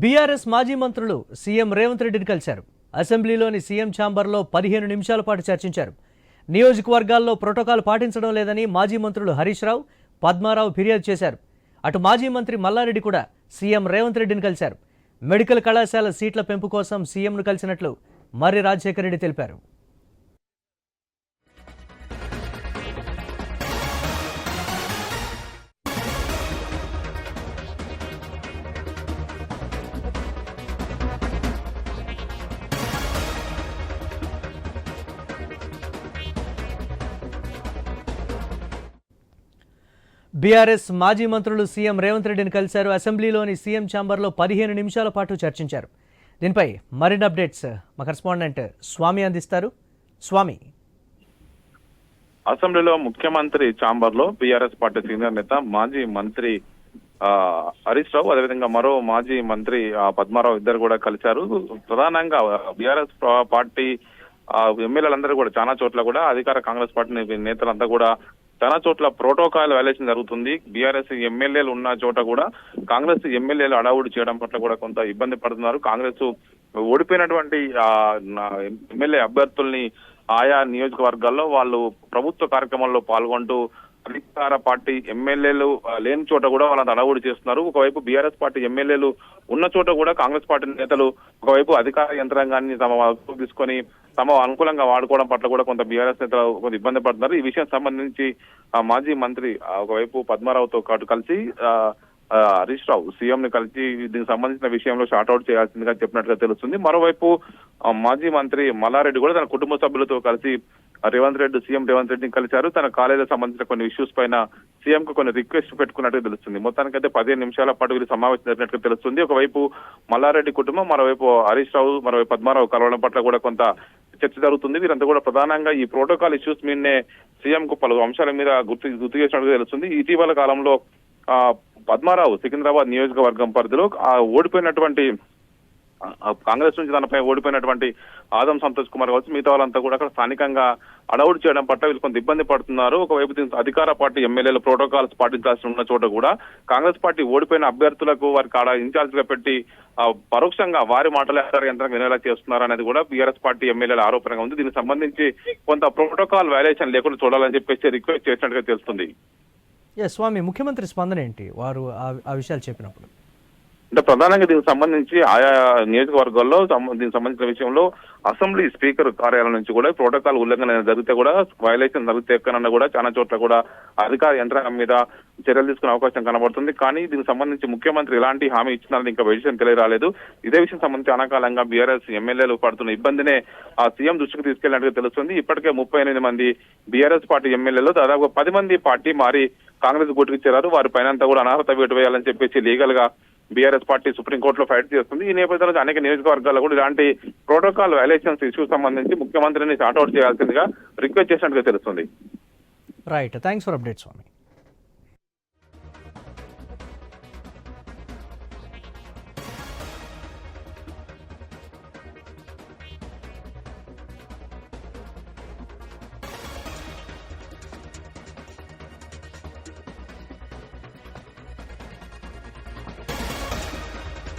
BRS మాజీ మంత్రులు CM Revanth రెడ్డిని కలిశారు. అసెంబ్లీలోని సీఎం ఛాంబర్లో 15 నిమిషాల పాటు చర్చించారు. నియోజకవర్గాల్లో ప్రోటోకాల్ పాటించడం లేదని మాజీ మంత్రులు హరీష్ రావు, పద్మారావు ఫిర్యాదు చేశారు. అటు మాజీ మంత్రి మల్లారెడ్డి కూడా సీఎం రేవంత్ రెడ్డిని కలిశారు. మెడికల్ కళాశాల సీట్ల పెంపు కోసం సీఎంను కలిసినట్లు మర్రి రాజశేఖర రెడ్డి తెలిపారు. బీఆర్ఎస్ మాజీ మంత్రులు సీఎం రేవంత్ రెడ్డిని కలిశారు. అసెంబ్లీలోని సీఎం ఛాంబర్లో 15 నిమిషాల పాటు చర్చించారు. దీనిపై మరిన్ని అప్డేట్స్ మా కరెస్పాండెంట్ స్వామి అందిస్తారు. స్వామి, అసెంబ్లీలో ముఖ్యమంత్రి ఛాంబర్లో బీఆర్ఎస్ పార్టీ సీనియర్ నేత మాజీ మంత్రి హరీష్ రావు, అదేవిధంగా మరో మాజీ మంత్రి పద్మారావు ఇద్దరు కూడా కలిశారు. ప్రధానంగా బీఆర్ఎస్ పార్టీ ఎమ్మెల్యేలందరూ కూడా చాలా చోట్ల కూడా అధికార కాంగ్రెస్ పార్టీ నేతలంతా కూడా చాలా చోట్ల ప్రోటోకాల్ వైలేషన్ జరుగుతుంది. బీఆర్ఎస్ ఎమ్మెల్యేలు ఉన్న చోట కూడా కాంగ్రెస్ ఎమ్మెల్యేలు అడావుడి చేయడం పట్ల కూడా కొంత ఇబ్బంది పడుతున్నారు. కాంగ్రెస్ ఓడిపోయినటువంటి ఎమ్మెల్యే అభ్యర్థుల్ని ఆయా నియోజకవర్గాల్లో వాళ్ళు ప్రభుత్వ కార్యక్రమాల్లో పాల్గొంటూ అధికార పార్టీ ఎమ్మెల్యేలు లేని చోట కూడా వాళ్ళని అడావుడి చేస్తున్నారు. ఒకవైపు బీఆర్ఎస్ పార్టీ ఎమ్మెల్యేలు ఉన్న చోట కూడా కాంగ్రెస్ పార్టీ నేతలు ఒకవైపు అధికార యంత్రాంగాన్ని తమ తీసుకొని తమ అనుకూలంగా వాడుకోవడం పట్ల కూడా కొంత బీఆర్ఎస్ నేతలు కొంత ఇబ్బంది పడుతున్నారు. ఈ విషయం సంబంధించి మాజీ మంత్రి ఒకవైపు పద్మారావుతో కలిసి హరీష్ రావు సీఎం ని కలిసి దీనికి సంబంధించిన విషయంలో షార్ట్అవుట్ చేయాల్సిందిగా చెప్పినట్టుగా తెలుస్తుంది. మరోవైపు మాజీ మంత్రి మల్లారెడ్డి కూడా తన కుటుంబ సభ్యులతో కలిసి సీఎం రేవంత్ రెడ్డిని కలిశారు. తన కాలేజీకి సంబంధించిన కొన్ని ఇష్యూస్ పైన సీఎం కు కొన్ని రిక్వెస్ట్ పెట్టుకున్నట్టుగా తెలుస్తుంది. మొత్తానికైతే 15 నిమిషాల పాటు వీరి సమావేశం జరిగినట్టుగా తెలుస్తుంది. ఒకవైపు మల్లారెడ్డి కుటుంబం, మరోవైపు హరీష్ రావు, మరోవైపు పద్మారావు కలవడం పట్ల కూడా కొంత చర్చ జరుగుతుంది. వీరంతా కూడా ప్రధానంగా ఈ ప్రోటోకాల్ ఇష్యూస్ మీదనే సీఎం కు పలు అంశాల మీద గుర్తు చేసినట్టుగా తెలుస్తుంది. ఇటీవల కాలంలో పద్మారావు సికింద్రాబాద్ నియోజకవర్గం పరిధిలో ఓడిపోయినటువంటి కాంగ్రెస్ నుంచి తనపై ఓడిపోయినటువంటి ఆదం సంతోష్ కుమార్ కావచ్చు, మిగతా వాళ్ళంతా కూడా అక్కడ స్థానికంగా అడవుడు చేయడం పట్ల వీళ్ళు కొంత ఇబ్బంది పడుతున్నారు. ఒకవైపు అధికార పార్టీ ఎమ్మెల్యేలు ప్రోటోకాల్స్ పాటించాల్సి ఉన్న చోట కూడా కాంగ్రెస్ పార్టీ ఓడిపోయిన అభ్యర్థులకు వారికి ఆడ ఇన్ఛార్జ్ గా పెట్టి పరోక్షంగా వారి మాటలే యంత్రం వినేలా చేస్తున్నారు అనేది కూడా బీఆర్ఎస్ పార్టీ ఎమ్మెల్యేల ఆరోపణగా ఉంది. దీనికి సంబంధించి కొంత ప్రోటోకాల్ వైలేషన్ లేకుండా చూడాలని చెప్పేసి రిక్వెస్ట్ చేసినట్టుగా తెలుస్తుంది. స్వామి, ముఖ్యమంత్రి స్పందన ఏంటి వారు ఆ విషయాలు చెప్పినప్పుడు? అంటే ప్రధానంగా దీనికి సంబంధించి ఆయా నియోజకవర్గాల్లో దీనికి సంబంధించిన విషయంలో అసెంబ్లీ స్పీకర్ కార్యాలయం నుంచి కూడా ప్రోటోకాల్ ఉల్లంఘన జరిగితే కూడా వైలేషన్ జరిగితే ఎక్కడన్నా కూడా చాలా చోట్ల కూడా అధికార యంత్రాంగం మీద చర్యలు తీసుకునే అవకాశం కనబడుతుంది. కానీ దీనికి సంబంధించి ముఖ్యమంత్రి ఎలాంటి హామీ ఇచ్చినారని ఇంకా విషయం తెలియరాలేదు. ఇదే విషయం సంబంధించి అనాకాలంగా బీఆర్ఎస్ ఎమ్మెల్యేలు పడుతున్న ఇబ్బందినే సీఎం దృష్టికి తీసుకెళ్లినట్టుగా తెలుస్తుంది. ఇప్పటికే 38 మంది బీఆర్ఎస్ పార్టీ ఎమ్మెల్యేలు దాదాపు 10 మంది పార్టీ మారి కాంగ్రెస్ గుట్టుకు చేరారు. వారి పైనంతా కూడా అనర్హత వేటు వేయాలని చెప్పేసి లీగల్ గా బీఆర్ఎస్ పార్టీ సుప్రీంకోర్టులో ఫైట్ చేస్తుంది. ఈ నేపథ్యంలో అనేక నియోజకవర్గాల్లో కూడా ఇలాంటి ప్రోటోకాల్ వైలేషన్స్ ఇష్యూ సంబంధించి ముఖ్యమంత్రిని షార్ట్అవుట్ చేయాల్సిందిగా రిక్వెస్ట్ చేసినట్టుగా తెలుస్తుంది. Right, thanks for update Swamy.